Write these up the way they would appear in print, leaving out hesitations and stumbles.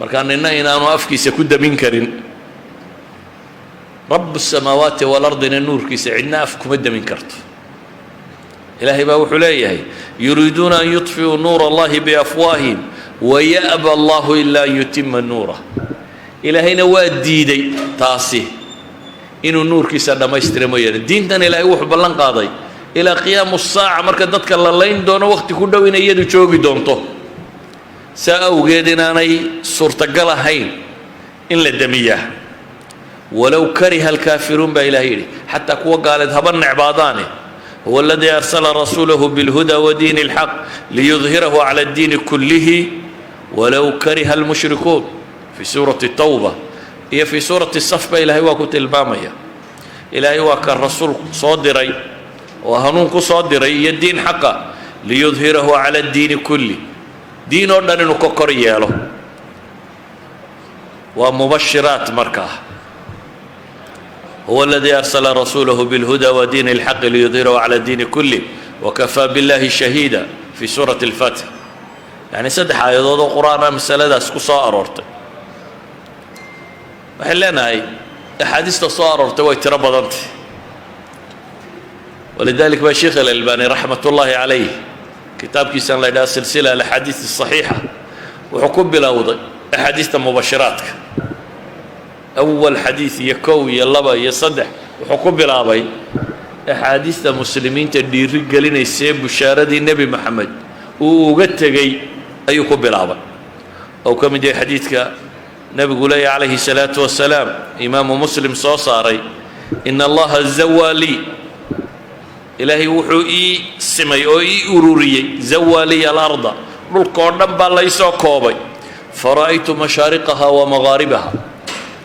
markaan inaanu afkiisa ku damin karin rabb الsamaawaati walardina nuurkiisa cidna af kuma damin karto ilaahay baa wuxuu leeyahay yuriiduuna an yudfi'uu nuura allahi biafwaahihim waya'ba allahu ilaa an yutima nuurah ilaahayna waa diiday taasi inuu nuurkiisa dhammaystira mooyaane diintan ilaahay wuxuu ballan qaaday ilaa qiyaamu saaca marka dadka la layn doono waqti ku dhow inay iyadu joogi doonto saa awgeed inaanay suurtagal ahayn in la damiyaa walow kariha alkaafiruun baa ilahay yidhi xataa kuwa gaaleed haba necbaadaane huwa aladii arsala rasuulahu bilhuda wadiini اlxaq liyudhirahu cala addiini kullihi walow kariha almushrikuun fii suurati tawba iyo fii suurati saf baa ilaahay waa ku tilmaamaya ilaahay waa ka rasuul soo diray oo hanuun ku soo diray iyo diin xaqa liyudhirahu cala addiini kulli diin oo dhan inuu ka kor yeelo waa mubashiraat markaa huwa aladii arsala rasuulahu bilhuda wadiini اlxaqi liyudhirahu cala addiini kulli wakafaa billahi shahiida fii suurati اlfatx yani 3 aayadood oo qur-aan ah masaladaas ku soo aroortay waxay leenahay axaadiista soo aroortay way tiro badantay walidalik baa sheekh alalbani raxmat ullaahi calayh kitaabkiisan la ydhaha silsila alaxaadiis asaxiixa wuxuu ku bilowday axaadiista mubashiraadka awal xadiid iyo 1 iyo 2 iyo 3 wuxuu ku bilaabay axaadiista muslimiinta dhiiri gelinaysee bushaaradii nebi moxamed uu uga tegey ayuu ku bilaabay oo ka mid yahay xadiidka nebigu leeyahy calayhi الsalaaةu wasalaam imaamu muslim soo saaray ina allaha zawaa lii ilaahay wuxuu ii simay oo ii ururiyey zawaa liya alarda dhulka oo dhan baa laysoo koobay fara'aytu mashaariqaha wa magaaribaha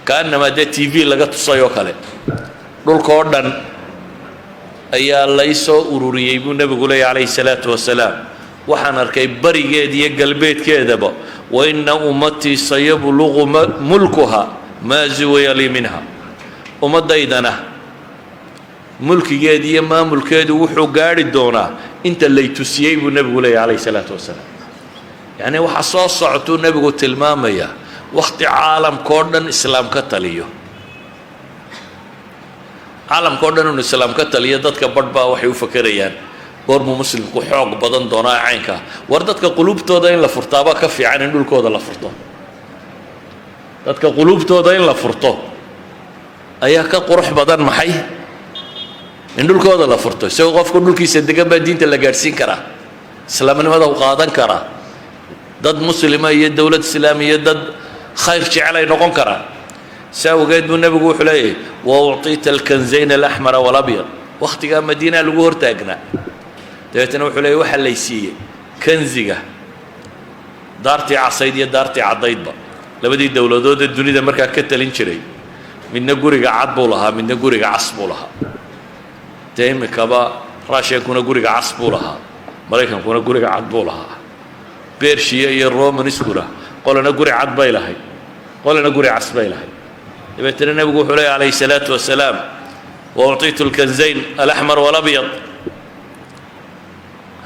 kaannamaa dee t v laga tusay oo kale dhulka oo dhan ayaa laysoo ururiyey buu nebigu leeyahy calayhi الsalaaةu wasalaam waxaan arkay barigeed iyo galbeedkeedaba waina ummatii sayabluqu mulkuha maa zuwiya lii minha ummaddaydana mulkigeed iyo maamulkeedu wuxuu gaadhi doonaa inta lay tusiyey buu nebigu leeyahy calayhi الsalaaةu wasalaam yacni waxaa soo socotuu nebigu tilmaamaya wakhti caalamkao dhan islaam ka taliyo caalamkao dhan inuu islaam ka taliyo dadka badh baa waxay u fakerayaan goormuu muslimku xoog badan doonaa caynkaa war dadka quluubtooda in la furtaaba ka fiican in dhulkooda la furto dadka quluubtooda in la furto ayaa ka qurux badan maxay in dhulkooda la furto isagoo qofku dhulkiisa degan baa diinta la gaadhsiin karaa islaamnimada u qaadan karaa dad muslima iyo dowlad islaamiya dad khayr jecel ay noqon karaan saa awgeed buu nebigu wuxuu leeyahay wa ucطita alkanzayn alaxmara walabyad wakhtigaa madiinaa lagu hortaagnaa dabeetana wuxuu leeyahy waxaa lay siiyey kanziga daartii casayd iyo daartii caddaydba labadii dowladoodee dunida markaa ka talin jiray midna guriga cad buu lahaa midna guriga cas buu lahaa dee imikaba raashiyankuna guriga cas buu lahaa maraykankuna guriga cad buu lahaa bershiya iyo romanskuna qolana guri cad bay lahayd qolana guri cas bay lahayd dabeetana nebigu wuxuu leeyahy calayhi الsalaaةu wasalaam wa ucطitu alkanzayn alaxmar walabyad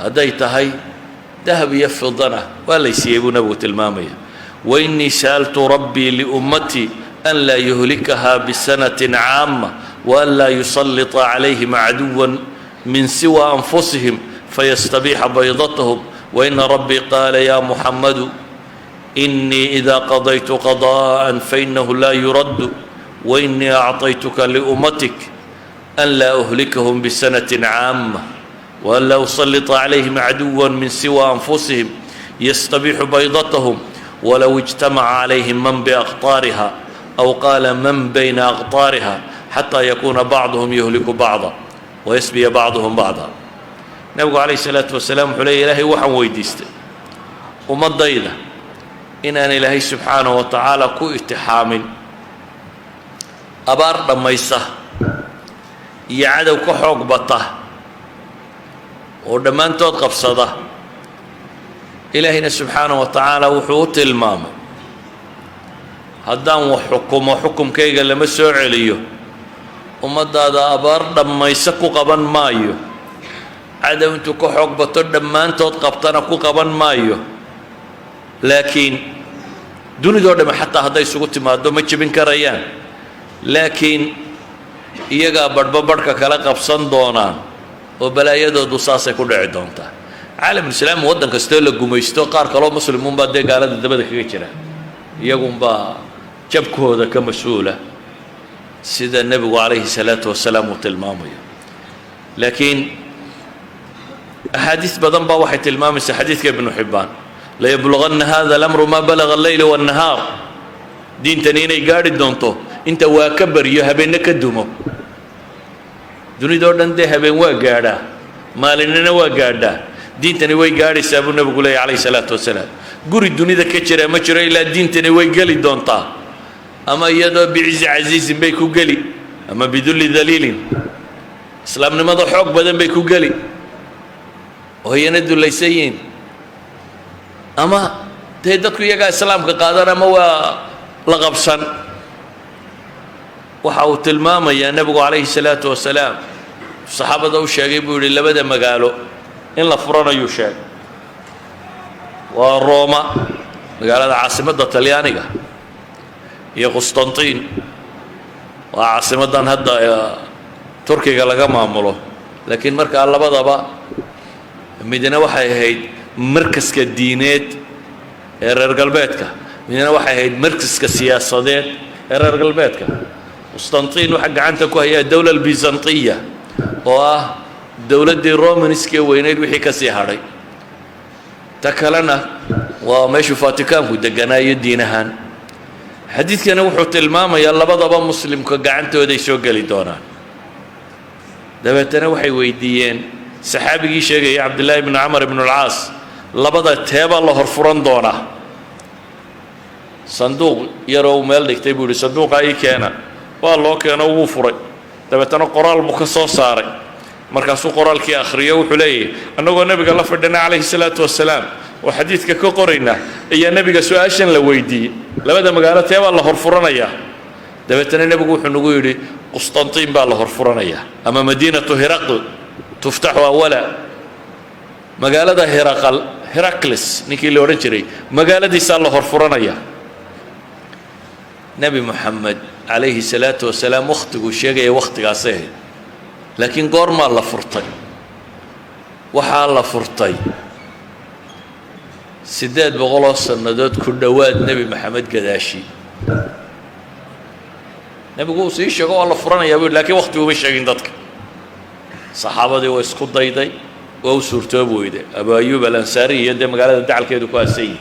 hadday tahay dahab iyo fidana waa lay siiyey buu nebigu tilmaamaya wainii sa'altu rabbii liummatii an laa yuhlikaha bisanaةi caama waan laa yusalliطa calayhim caduwa min siwa anfusihim fayastabiixa baydatahum waina rabbii qaala ya muxamadu inii ida qadaytu qadاءa fainahu laa yuraddu wainii acطaytuka liummatik an laa uhlikahum bisanaةi caama وأن لا أسلط عليهم عدوا من سوى أنفسهم يستبيح بيضتهم ولو اجتمع عليهم من بأقطارها أو قال من بين أقطارها حتى يكون بعضهم يهلك بعضا ويسبي بعضهم بعضا نبي عليه الصلاة والسلام حلي إلهي وحن ويديست ومضينا إن أنا إلهي سبحانه وتعالى كو اتحام أبار لما يسه يعدو كحوق بطه oo dhammaantood qabsada ilaahayna subxaanaه wa tacaala wuxuu u tilmaamay haddaan wax xukumo xukumkayga lama soo celiyo ummaddaada abaar dhammaysa ku qaban maayo cadow intuu ka xoog bato dhammaantood qabtana ku qaban maayo laakiin dunidoo dhamme xataa hadday isugu timaado ma jebin karayaan laakiin iyagaa badhba badhka kala qabsan doonaan oo balaayadoodu saasay ku dhici doontaa caalamulislaam waddan kastoo la gumaysto qaar kaloo muslimuunbaa dee gaalada dabada kaga jira iyagunbaa jabkooda ka mas-uula sida nebigu calayhi salaatu wasalaam uu tilmaamayo laakiin axaadiis badan baa waxay tilmaamaysaa xadiidka ibnu xibbaan layabluganna hada alamru maa balaga alleyla waannahaar diintani inay gaadhi doonto inta waa ka baryo habeenna ka dumo dunidoo dhan dee habeen waa gaadhaa maalinina waa gaadhaa diintani way gaadhaysaa buu nebigu leeyahy calayhi salaatu wasalaam guri dunida ka jira ma jiro ilaa diintani way geli doontaa ama iyadoo bicizi casiizin bay ku geli ama bidulli daliilin islaamnimada xoog badan bay ku geli oo iyana dulaysan yihiin ama dee dadku iyagaa islaamka qaadan ama waa la qabsan waxa uu tilmaamayaa nebigu calayhi salaatu wasalaam saxaabada u sheegay buu yidhi labada magaalo in la furanayuu sheegay waa rooma magaalada caasimadda talyaaniga iyo qustantiin waa caasimaddan hadda turkiga laga maamulo laakiin markaa labadaba midna waxay ahayd markaska diineed ee reer galbeedka midna waxay ahayd markaska siyaasadeed ee reer galbeedka qustantiin waxaa gacanta ku hayaa dowla albizantiya oo ah dowladdii romanskee weyneyd wixii ka sii hadhay ta kalena waa meeshuu fatikaanku deganaayo diin ahaan xadiidkani wuxuu tilmaamayaa labadaba muslimka gacantooday soo geli doonaan dabeetana waxay weydiiyeen saxaabigii sheegaya cabdillaahi bnu camar ibnu alcaas labada teebaa la horfuran doonaa sanduuq yaroo uu meel dhigtay buu yidhi sanduuqaa ii keena waa loo keeno wuu furay dabeetana qoraal buu ka soo saaray markaasuu qoraalkii akhriyo wuxuu leeyahay annagoo nebiga la fadhina calayhi salaatu wasalaam oo xadiidka ka qorayna ayaa nebiga su-aashan la weydiiyey labada magaalo teebaa la horfuranayaa dabeetana nebigu wuxuu nagu yidhi qustantiin baa la horfuranayaa ama madiinatu hiraql tuftaxu awala magaalada herakles ninkii la odhan jiray magaaladiisaa la horfuranayaa nebi moxamed calayhi salaatu wasalaam wakhtiguu sheegaya wakhtigaasay ahayd laakiin goormaa la furtay waxaa la furtay 800 sannadood ku dhowaad nebi maxamed gadaashii nebigu uu sii sheego waa la furanayaa buu yidhi laakiin wakhtiguma sheegin dadka saxaabadii waa isku dayday waa u suurtoobi weyday abu ayuub alansaari iyo dee magaalada dacalkeedu ku aasan yihi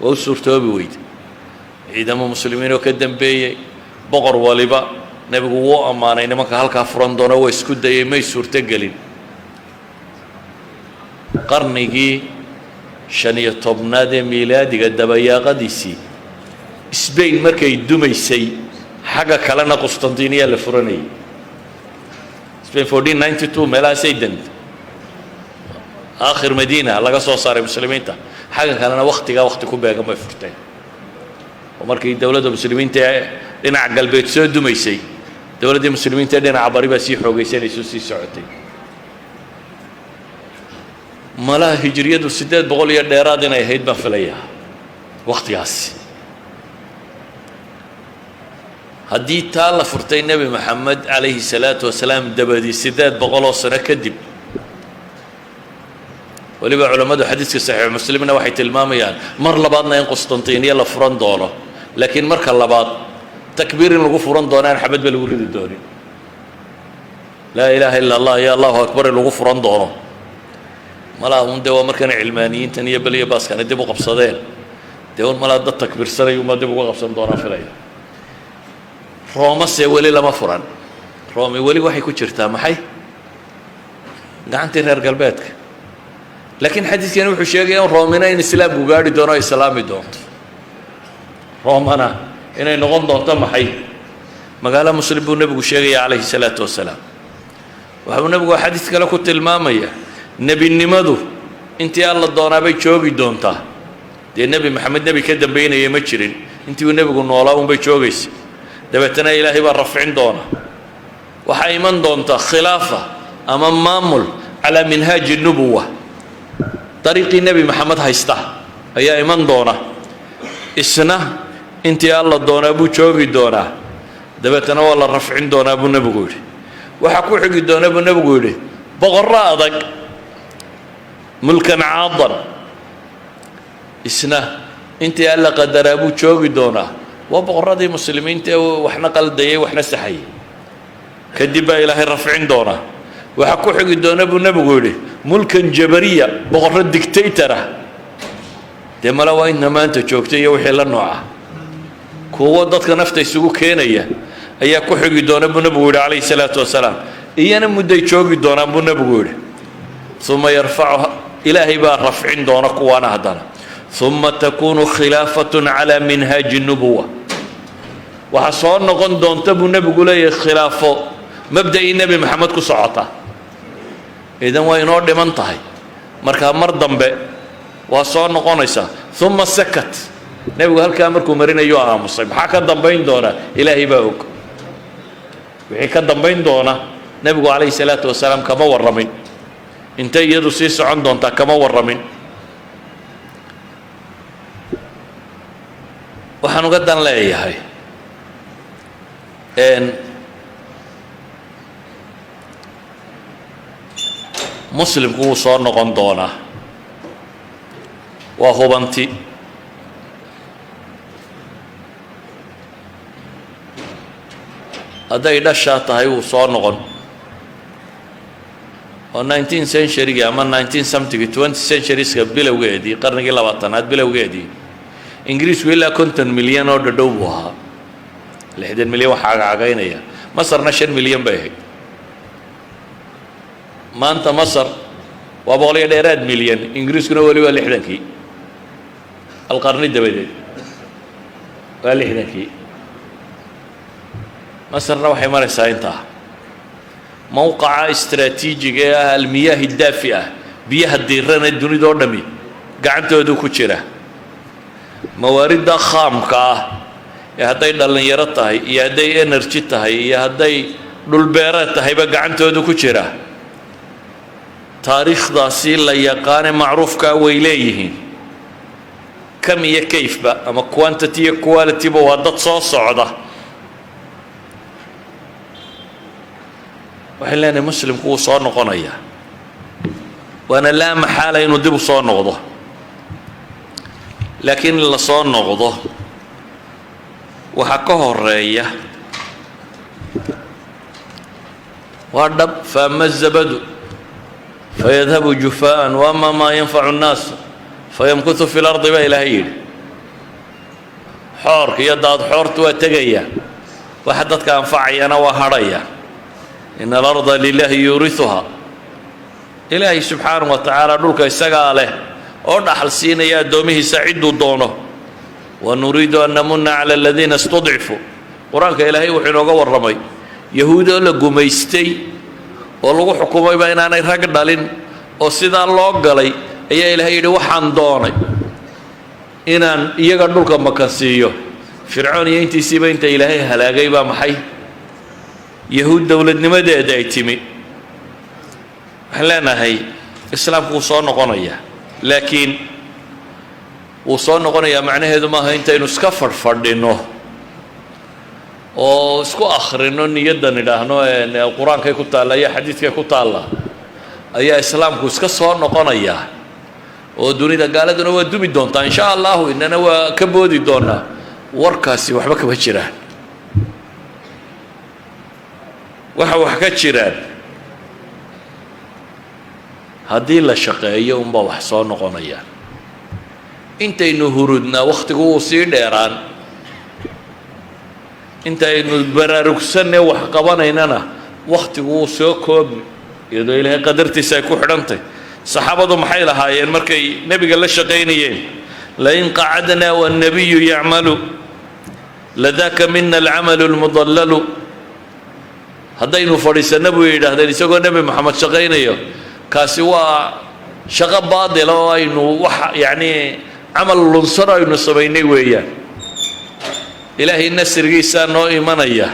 waa u suurtoobi weyday ciidamo muslimiin oo ka dambeeyey boqor waliba nebigu wuu ammaanay nimanka halkaa furan doona waa isku dayay may suurtogelin qarnigii 15aad ee miilaadiga dabayaaqadiisii sbain markay dumaysay xagga kalena qustantiniya la furanayay spain 1492 meelahaasay dantay aakhir madiina laga soo saaray muslimiinta xagga kalena wakhtigaa wakhti ku beegan bay furteen oo markii dowladda muslimiinta ee dhinaca galbeed soo dumaysay dowladdii muslimiinta ee dhinaca bari baa sii xoogaysanayso sii socotay malaha hijriyadu 800 iyo dheeraad inay ahayd baan filayaa wakhtigaasi haddii taa la furtay nebi maxamed calayhi salaatu wasalaam dabadii 800 sano kadib weliba culammadu xadiiska saxiix muslimna waxay tilmaamayaan mar labaadna in qustantiniya la furan doono laakiin marka labaad takbiir in lagu furan doono aan xabadba lagu ridi doonin laa ilaaha illa allah iyo allahu akbar in lagu furan doono malaha un dee waa markana cilmaaniyiintan iyo beliya baaskana dib u qabsadeen dee un malaha dad takbiirsanaya uma dib uga qabsan doonaan filaya roomase weli lama furan roomi weli waxay ku jirtaa maxay gacantii reer galbeedka laakiin xadiidkani wuxuu sheegaya in roomina in islaamku gaadhi doono o islaami doonto roomana inay noqon doonto maxay magaalo muslim buu nebigu sheegaya calayhi salaatu wasalaam waxuu nebigu xadiid kale ku tilmaamaya nebinimadu intii alla doonaabay joogi doontaa dee nebi maxamed nebi ka dambaynaya ma jirin intii uu nebigu noolaa unbay joogaysa dabeetana ilaahay baa rafcin doona waxaa iman doonta khilaafa ama maamul calaa minhaaji nubuwa dariiqii nebi maxamed haysta ayaa iman doona isna intii alla doonaa buu joogi doonaa dabeetana waa la rafcin doonaa buu nebigu yidhi waxaa ku xigi doona buu nebigu yidhi boqorro adag mulkan caadan isna intii alla qadaraa buu joogi doonaa waa boqorradii muslimiinta ee waxna qaldayay waxna saxayay kadib baa ilaahay rafcin doonaa waxaa ku xigi doona buu nebigu yidhi mulkan jabariya boqorro dictator ah dee male waa inta maanta joogta iyo wixii la nooca kuwo dadka nafta isugu keenaya ayaa ku xigi doona buu nebigu yidhi calayhi salaatu wasalaam iyana mudday joogi doonaan buu nebigu yidhi uma yarfacuha ilaahay baa rafcin doona kuwaana haddana uma takunu khilaafatun calaa minhaaji nubuwa waxaa soo noqon doonta buu nebigu leeyahay khilaafo mabda'ii nebi maxamed ku socota idan waa inoo dhiman tahay markaa mar dambe waa soo noqonaysaa uma sakat nebigu halkaa markuu marinayo aamusay maxaa ka dambayn doona ilaahay baa og wixii ka dambayn doona nebigu calayhi salaatu wasalaam kama warramin intay iyadu sii socon doontaa kama warramin waxaan uga dan leeyahay muslimku wuu soo noqon doonaa waa hubanti hadday dhashaa tahay wuu soo noqon oo 19 century ama 19 something 20 centurieska bilowgeedii qarnigii 20aad bilowgeedii ingiriisku ilaa 50 milyan oo dhadhow buu ahaa 60 milyan waxaa cagaynaya masarna 5 milyan bay ahayd maanta masar waa 100 milyan ingiriiskuna weli waa 60kii alqarni dabadeed waa 60kii masarna waxay maraysaa intaa mowqaca istaraatiijiga ee ah almiyaahi daafi ah biyaha diirana dunidoo dhami gacantoodu ku jira mawaaridda khaamka ah ee hadday dhallinyaro tahay iyo hadday energy tahay iyo hadday dhulbeereed tahayba gacantoodu ku jira taariikhdaasi la yaqaane macruufkaa way leeyihiin kam iyo kayfba ama quantity iyo qualityba waa dad soo socda waxay leenahay muslimku wuu soo noqonayaa waana laa maxaala inuu dib u soo noqdo laakiin in la soo noqdo waxaa ka horeeya waa dhab faama zabadu fayadhabu jufaa'an waama maa yanfacu nnaas fayamkutu fi lardi baa ilaahay yidhi xoorka iyo daad xoortu waa tegaya waxa dadka anfacayana waa hadhaya in alarda lilaahi yuuriuha ilaahay subxaanahu wa tacaala dhulka isagaa leh oo dhaxal siinaya addoomihiisa cidduu doono wanuriidu an namuna cala aladiina istudcifuu qur-aanka ilaahay wuxuu inooga warramay yahuud oo la gumaystay oo lagu xukumayba inaanay rag dhalin oo sidaa loo galay ayaa ilaahay yidhi waxaan doonay inaan iyaga dhulka makansiiyo fircoon iyo intiisiiba inta ilaahay halaagay baa maxay yahuud dowladnimadeeda ay timi waxaan leenahay islaamku wuu soo noqonayaa laakiin wuu soo noqonayaa macnaheedu maaha intaynu iska fadhfadhinno oo isku akhrino niyaddan idhaahno qur-aankay ku taalla iyo xadiidkay ku taalla ayaa islaamku iska soo noqonayaa oo dunida gaaladuna waa dumi doontaa insha allahu inana waa ka boodi doonaa warkaasi waxba kama jiraan waxa wax ka jiraan haddii la shaqeeyo unbaa wax soo noqonaya intaynu hurudnaa wakhtigu wuu sii dheeraan intaynu baraarugsanee wax qabanaynana wakhtigu wuu soo koobi iyadoo ilaahay qadartiisa ay ku xidhantay saxaabadu maxay lahaayeen markay nebiga la shaqaynayeen lain qacadnaa wannabiyu yacmalu ladaaka mina alcamalu almudallalu haddaynu fadhiisanno buu yidhaahdeen isagoo nebi moxamed shaqaynayo kaasi waa shaqo baadila oo aynu wax yacnii camal lunsano aynu samaynay weeyaan ilaahay nasrigiisaa noo imanaya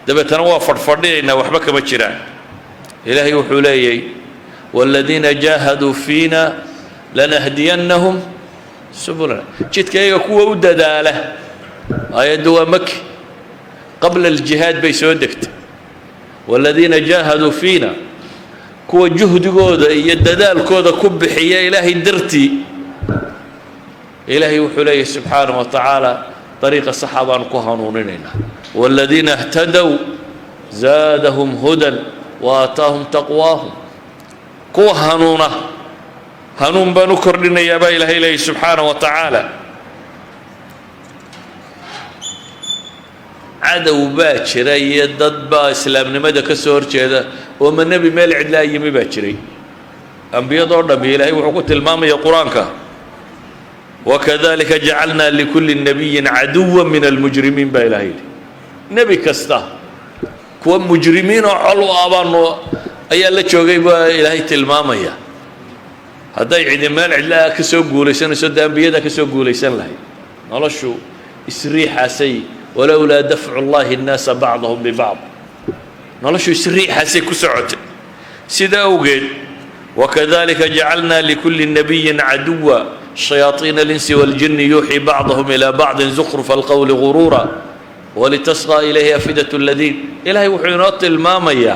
dabeetana waa fadhfadhinaynaa waxba kama jiraan ilaahay wuxuu leeyay waaladiina jaahaduu fiina lanahdiyannahum subulana jidkayga kuwa u dadaala aayaddu waa maki qabla aljihaad bay soo degtay والذين جاهدوا فينا كوا جهدكودا iyo dadaalkooda ku bixiya ilaahay dartii ilaahay wuxuu leeyahay subxaanahu wa tacaala طريق الصحابة كهانونينا والذين اهتدوا زادهم هدى وآتاهم تقواهم كهانونا هنون بنكر لنا يا با إلهي سبحانه وتعالى عدو باكري ضد با إسلام نمدا كسور كذا ومن النبي مال عدلا يمي باكري أنبياء دور نبي إلهي وحكوت المام يا قرآنك وكذلك جعلنا لكل نبي عدوا من المجرمين با إلهي نبي كستا كوا مجرمين علو آبانو أي الله شوقي با إلهي تلمام يا هذا يعني مال عدلا كسور قوليسان سود أنبياء كسور قوليسان لهي الله شو إسريح سي ولولا دفع الله الناس بعضهم ببعض نقول شو يسريح هسي كسعت سيدا وقيل وكذلك جعلنا لكل نبي عدوا شياطين الإنس والجن يوحي بعضهم إلى بعض زخرف القول غرورا ولتصغى إليه أفئدة الذين إلهي وحينات المامية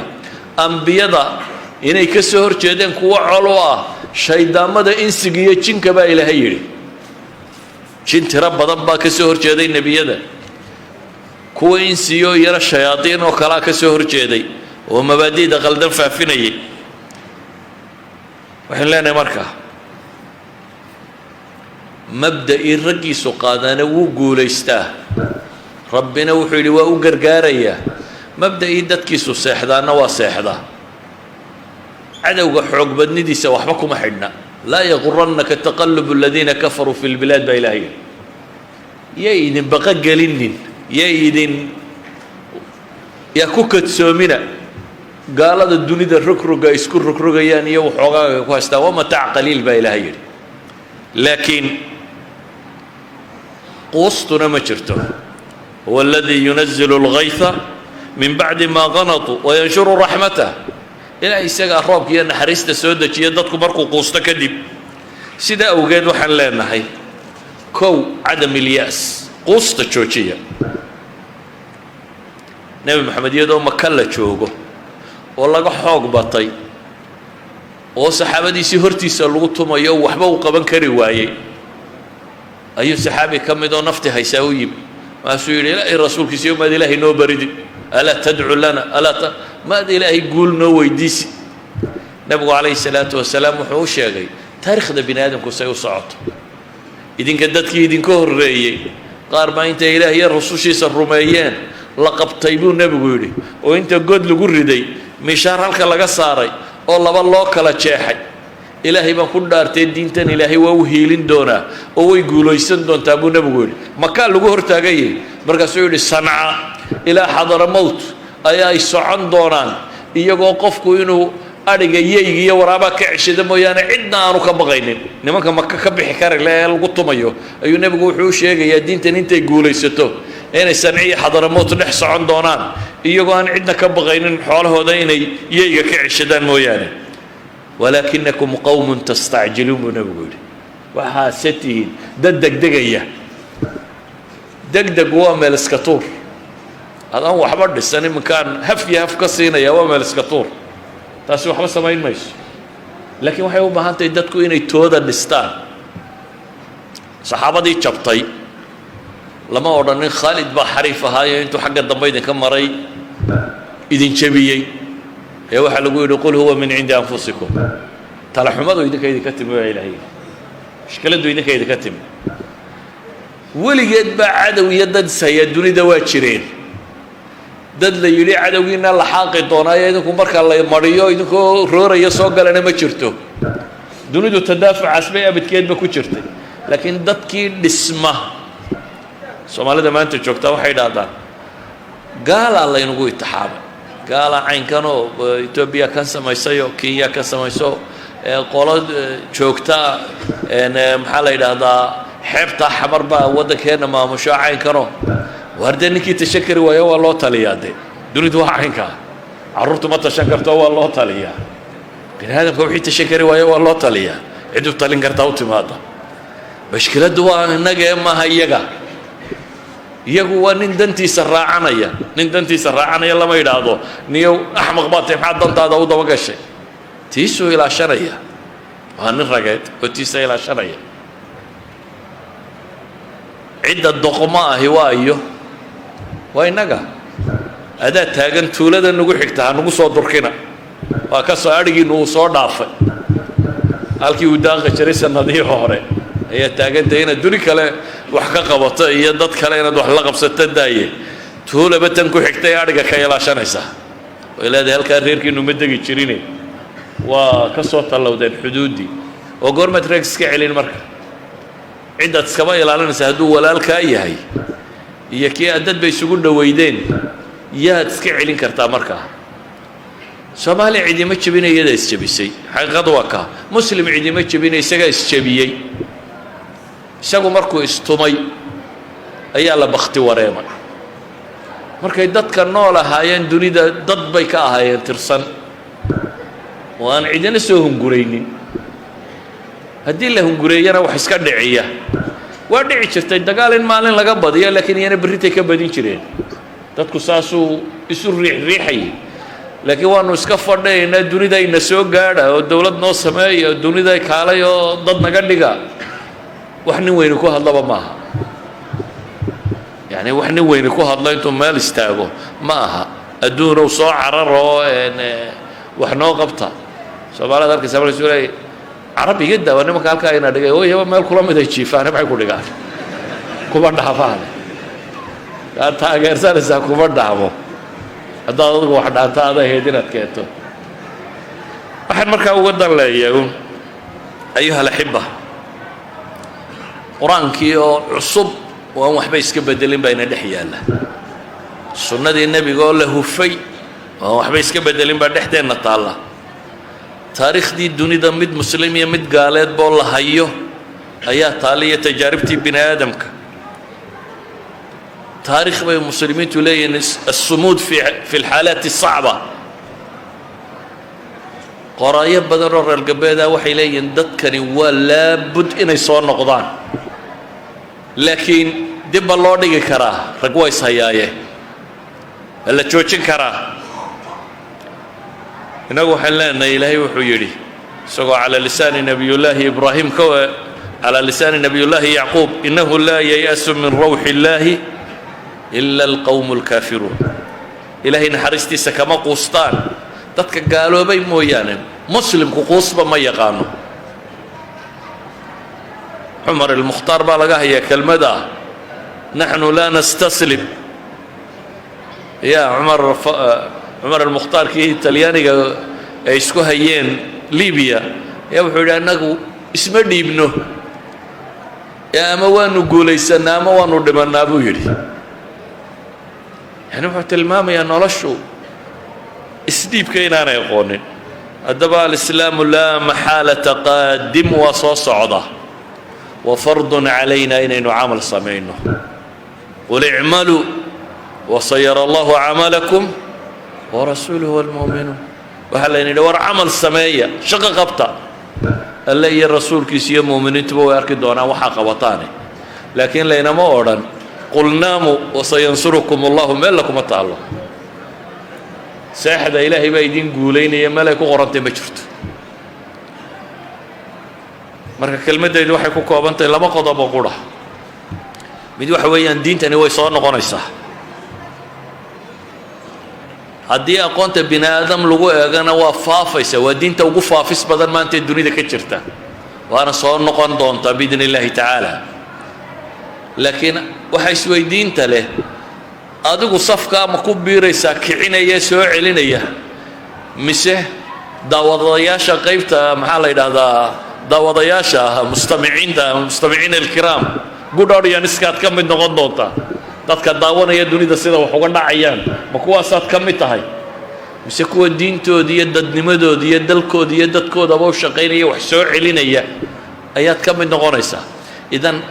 أنبياء إني كسهر جدًا كوا علوا شيطان مدى إنسجية جنك با إلهي جنت رب ضبا كسهر جدًا نبياء كوا إنسيو يرى الشياطين وكلا كسهر جدًا ومبادئ قلدن فافني وحين لنا مركه مبدأ الرقي سقادنا وقوليسته ربنا وحولي وقرقاريا مبدأ يدتكي سيحدانا وسيحدا عدو حق بدندي سوحبكم حدنا لا يغرنك تقلب الذين كفروا في البلاد بإلهية يايدن بقى قلنن يايدن يا كوكت سومنا قال هذا الدنيا الركرقة يسكر ركرقة يعني يوحوغا كواستا ومتاع قليل بإلهية لكن قوستنا ما شرته هو الذي ينزل الغيث من بعد ما غنطوا وينشر رحمته إلى يسقى الرب كي أنا حريست السودة كي يدتكم بركو قوستا كذب سيدا أوجد وحن لنا هاي كو عدم اليأس قوستا شوشية نبي محمد يدو مكلا شوقه والله حوق بطي وصحابتي سهرتي سلوتهم يو وحبوا قبن كرواية أي صحابي كم يدو نفتي هيساوي ما سوير لا الرسول كيسيو ما إلهي نو بريد ألا تدعو لنا ما إلهي يقول نو ويديسي نبغى عليه الصلاة والسلام وحوش يا غي تاريخ ده بني آدم كسيو صعد إذن كدتك إذن كهر رأيي قار ما أنت إلهي الرسول شيس الروميان لقب طيبون نبغى وأنت قد لقول ردي مشار هلك لقى صاري والله والله كلا شاحي إلهي ما كنا أرتين دينتن إلهي ووهيلين دونا أو يقولوا يسن دون تابونا بقول مكان لجوهر تاجي بركسيول الصنعاء إلى حضر موت أي صعد دونان يجوا قفكوا إنه أرجع يجي ورابا كعش دم ويانا عدنا أنو كبغينين نما كمكة كبح كار لا القط مايو أيو نبغوا حوش يجي يا دينتن أنت يقولوا يستو أنا الصنعية حضر موت نحص عن دونان يجوا أن عدنا كبغينين حاله ديني يجي كعش دم ويانا ولكنكم قوم تستعجلون بنقول وحاستين ددق دقية دقدق وامل اسكاتور هذا هو حبر السنة مكان هفي هف كسينا يا وامل اسكاتور تاسو حبس ما ينميش لكن وحيو ما هانت يدتكو إني تودا نستان صحابة دي شبطي لما ورنا خالد بحريفة هاي انتو حق الضبيدة كم مري إذن شبيي يا واحد يقول هو من عند أنفسكم ترى حماده يدك يدك كتم يا إلهي إشكاله يدك يدك كتم ولقيت بعد ويدد سيدوني دواتشرين دد لي يلي عدوينا الحاقي طونا يدكم بركة الله مريو يدكم رورا يسوق لنا ما شرته دوني دو تدافع عسبية بتكيد بكوشرتي لكن دد كي اسمه سومالي ده ما أنت شوكتا وحيد هذا قال الله ينقول التحابة قال عين كانوا إثيوبيا كان سمايسيو كينيا كان سمايسو قولod joogta maxaa la yiraahdaa xeebta xamarba wadankeena maamusho cayn karo wardanikii tashakari waayo waa loo taliyaade dunidu waa caynka carruurtu ma tashan karto waa loo taliyaa binaadamka wixii tashakari waayo waa loo taliyaa cidu talin kartaa u timaada mashkiladdu waa innaga ee maaha iyagu waa nin dantiisa raacanaya lama yidhaahdo niyow axmaq baa tahay maxaad dantaada u daba gashay tiisuu ilaashanaya waa nin rageed oo tiisa ilaashanaya cidda doqmo ahi waa innaga adaa taagan tuulada nagu xigta ha nagu soo durkina waa ka soo adhigiinu uu soo dhaafay halkii uu daaqi jiray sanadihii hore ayaa taagantay inaad duni kale wax ka qabato iyo dad kale inaad wax la qabsato daaye tuulaba tan ku xigtay adhiga ka ilaashanaysaa way leedahay halkaa reerkiinu ma degi jirine waa ka soo tallowdeen xuduuddii oo goormaad reeg iska celin marka ciddaad iskaba ilaalinaysa hadduu walaalkaa yahay iyo kii aad dadba isugu dhowaydeen yaad iska celin kartaa markaa soomaaliya cidima jebina iyadaa isjebisay xaqiiqadu waa kaa muslim cidima jebina isagaa isjebiyey isagu markuu istumay ayaa la bakti wareemay markay dadka nool ahaayeen dunida dad bay ka ahaayeen tirsan oo aan cidina soo hunguraynin haddii la hungureeyana wax iska dhiciya waa dhici jirtay dagaal in maalin laga badiyo laakiin iyana berritay ka badin jireen dadku saasuu isu riixriixayay laakiin waanu iska fadhaynaa dunidayna soo gaadha oo dawlad noo sameeya oo duniday kaalay oo dad naga dhiga wax nin weyni ku hadlaba maaha yani wax nin weyni ku hadlo intuu meel istaago ma aha adduunow soo cararoo wax noo qabta soomaalida arkaysa markaasuu leeyahay carab iga daawa nimanka halkaa ina dhigay ooyaba meel kula mid ay jiifaane maxay ku dhigaan kuma dhaafaane aad taageersanaysaa kuma dhaamo haddaad adigu wax dhaanta ada ahayd inaad keento waxaan markaa uga dan leeyahay ayuha alaxiba qur-aankii oo cusub oo aan waxba iska bedelin baa ina dhex yaalla sunnadii nebiga oo la hufay oo aan waxba iska bedelin baa dhexdeenna taalla taariikhdii dunida mid muslim iyo mid gaaleed boo la hayo ayaa taalla iyo tajaaribtii bini aadamka taariikh bay muslimiintu leeyihiin asumuud fi alxaalaati asacba qoraayo badan oo reer galbeeda waxay leeyihiin dadkani waa laabud inay soo noqdaan laakiin dib baa loo dhigi karaa rag waa ishayaaye waa la joojin karaa inagu waxaan leenahay ilaahay wuxuu yidhi isagoo calaa lisaani nabiyullaahi ibraahim calaa lisaani nabiyullaahi yacquub innahu laa yay'asu min rawxi illaahi ila alqawmu alkaafiruun ilaahay naxariistiisa kama quustaan dadka gaaloobay mooyaane muslimku quusba ma yaqaano cumar almukhtaar baa laga hayaa kelmad ah naxnu laa nastaslim ya cumar almukhtaarkii talyaaniga ay isku hayeen libiya ayaa wuxuu yidhi annagu isma dhiibno ama waanu guulaysannaa ama waanu dhimannaa buu yidhi yani wuxuu tilmaamayaa noloshu isdhiibka inaanay aqoonin haddaba alislaamu laa maxaalata qaadim waa soo socda wa fardun calayna inaynu camal samayno qul icmaluu wasayara allahu camalakum warasuuluhu walmu'minuun waxaa layna yidhi war camal sameeya shaqo qabta alle iyo rasuulkiisa iyo mu'miniintuba way arki doonaan waxaa qabataane laakiin laynama odhan qul naamuu wasayansurukum allahu meel lakuma taallo seexda ilaahay baa idin guulaynaya meel ay ku qorantay ma jirto marka kelmaddaydu waxay ku kooban tahay laba qodobo qura mid waxa weeyaan diintani way soo noqonaysaa haddii aqoonta bini aadam lagu eegana waa faafaysa waa diinta ugu faafis badan maanta ee dunida ka jirta waana soo noqon doontaa biidni illaahi tacaala laakiin waxa isweydiinta leh adigu safka ma ku biiraysaa kicinaya soo celinaya mise daawadayaasha qaybta maxaa la yidhaahdaa daawadayaasha mustamiiciina alkiraam good audience-kaad ka mid noqon doontaa dadka daawanaya dunida sida wax uga dhacayaan ma kuwaasaad ka mid tahay mise kuwa diintooda iyo dadnimadooda iyo dalkooda iyo dadkoodaba u shaqaynaya wax soo celinaya ayaad ka mid noqonaysaa idan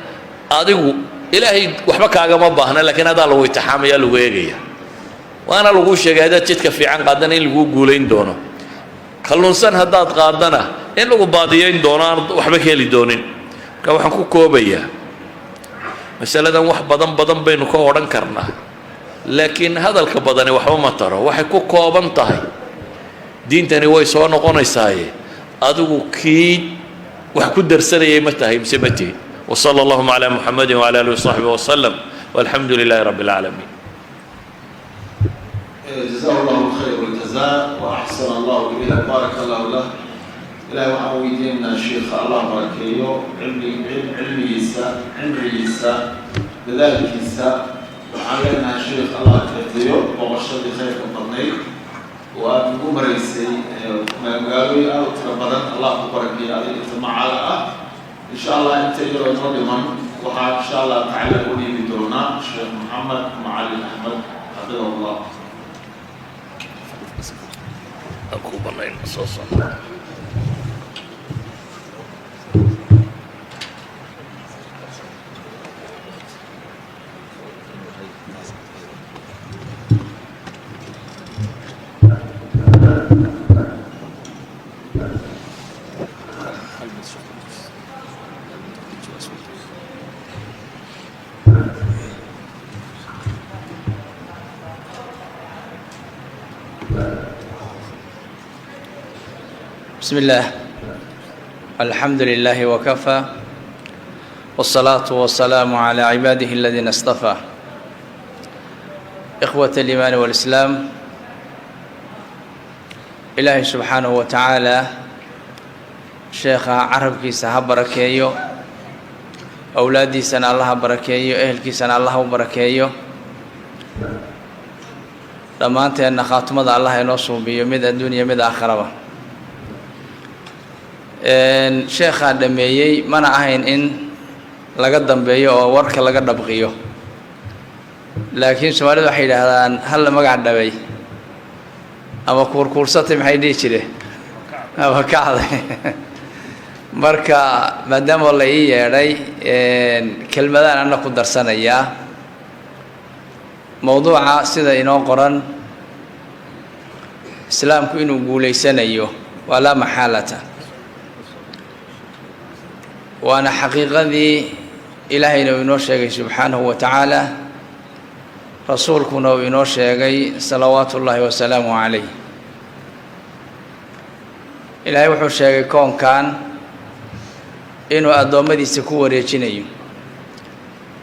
adigu ilaahay waxba kaagama baahna laakiin adaa lagu itixaamaya lagu eegaya waana lagu sheegay haddaad jidka fiican qaadana in lagu guulayn doono kalluunsan haddaad qaadana in lagu baadiyayn doono aan waxba ka heli doonin waxaan ku koobayaa masaladan wax badan baynu ka odhan karnaa laakiin hadalka badani waxba ma taro waxay ku kooban tahay diintani way soo noqonaysaaye adigu kii wax ku darsanayay ma tahay mise ma tihin وصلى اللهم على محمد وعلى آله وصحبه وسلم والحمد لله رب العالمين. جزاه الله خير الجزاء وأحسن الله إليه بارك الله له. إلى وعويدنا الشيخ الله بركيه علمي لذلك الساء وعلينا الشيخ الله كثير وغشد خير القرني وأبو مريسي ما قالوا أو تربنا الله بركيه هذه اجتماع على إن شاء الله أنت يرون رضمان وإن شاء الله تعالى ولي بدونا الشيخ محمد معالي أحمد حفظه الله. أكو بنين أساسا. بسم الله الحمد لله وكفى والصلاة والسلام على عباده الذين اصطفى إخوة الإيمان والإسلام إلهي سبحانه وتعالى شيخ عرب كيسا بركيو أولادي سنة الله بركيو أهل كيسا الله بركيو لما أنت أن خاتمة الله ينصب بيومد الدنيا مد آخرة sheekhaa dhameeyey mana ahayn in laga dambeeyo oo warka laga dhabqiyo laakiin Soomaalidu waxay yiraahdaan hal magac dhabay ama kuurkuursatay maxay dhihi jireen ama kacday marka maadaama la ii yeedhay kelmadaan ana ku darsanayaa mowduuca sida inoo qoran islaamku inuu guuleysanayo wala maxaalata وأنا حقيقة إلهي نو شيء سبحانه وتعالى رسولكم نو شيء صلوات الله وسلامه عليه إلهي وحو شيء كون كان إنه أدومدي سكو وريجينيو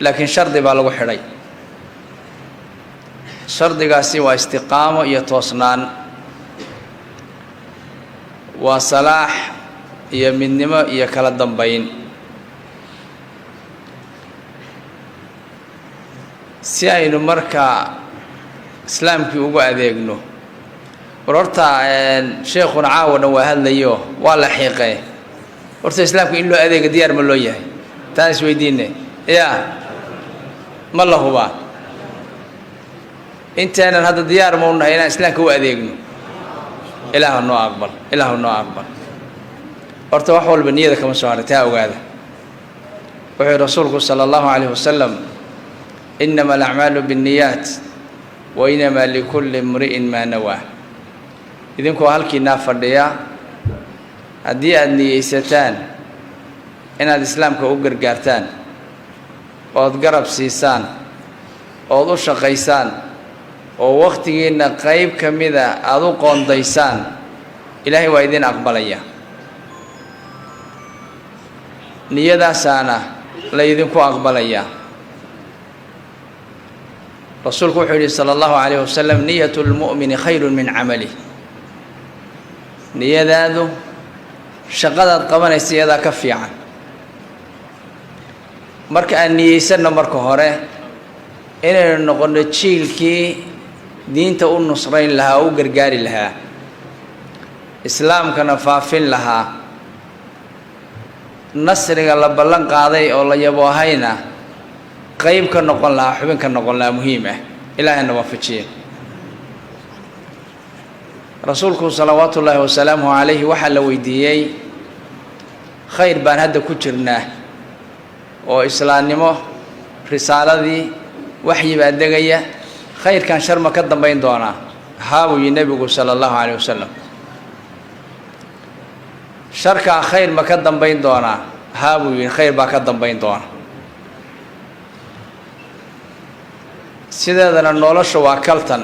لكن شرط بالغ خري شرط قاسي واستقامة يتوصنان وصلاح يمنما يكلا دنبين si aynu marka islaamkii ugu adeegno wararta sheekhu caawana waa hadlayo waa la xiiqay horta islaamku in loo adeego diyaar ma loo yahay taas weydiinay ya ma la huba intaana hada diyaar ma u nahay inaan islaamka u adeegno ilaahu noo aqbal horta wax walba niyada kama soo hartaa ogaada wuxuu rasuulku sallallahu alayhi wasallam إنما الأعمال بالنيات وإنما لكل امرئ ما نوى إذن كو هلكي نافرديا هدي النيستان إن الإسلام كو غرغارتان oo garab siisaan oo u shaqaysaan oo waqtigeena qayb kamida aad u qoondaysaan ilaahay waa idin aqbalaya niyadaasana la idinku aqbalaya رسولك وحده صلى الله عليه وسلم نية المؤمن خير من عمله نية ذو شقدت قبنا السيادة كفيعا مرك أني سنة مرك هره إن نقول تشيل كي دين تقول نصرين لها أو جرجاري لها إسلام كان فافين لها نصر الله بلن قاضي الله يبوهينا قيب كان نقول لها حبين كان نقول لها مهمة إلهي نوافجيه رسولك صلوات الله وسلامه عليه وحل ويديي خير بان هذا كجرناه وإسلام نمو رسالة دي وحي بأدقية خير كان شر ما كدن بين دونا هاوي النبي صلى الله عليه وسلم شر كان خير ما كدن بين دونا haa buu yidhi khayr baa ka dambayn doona sideedana nolosha waa kaltan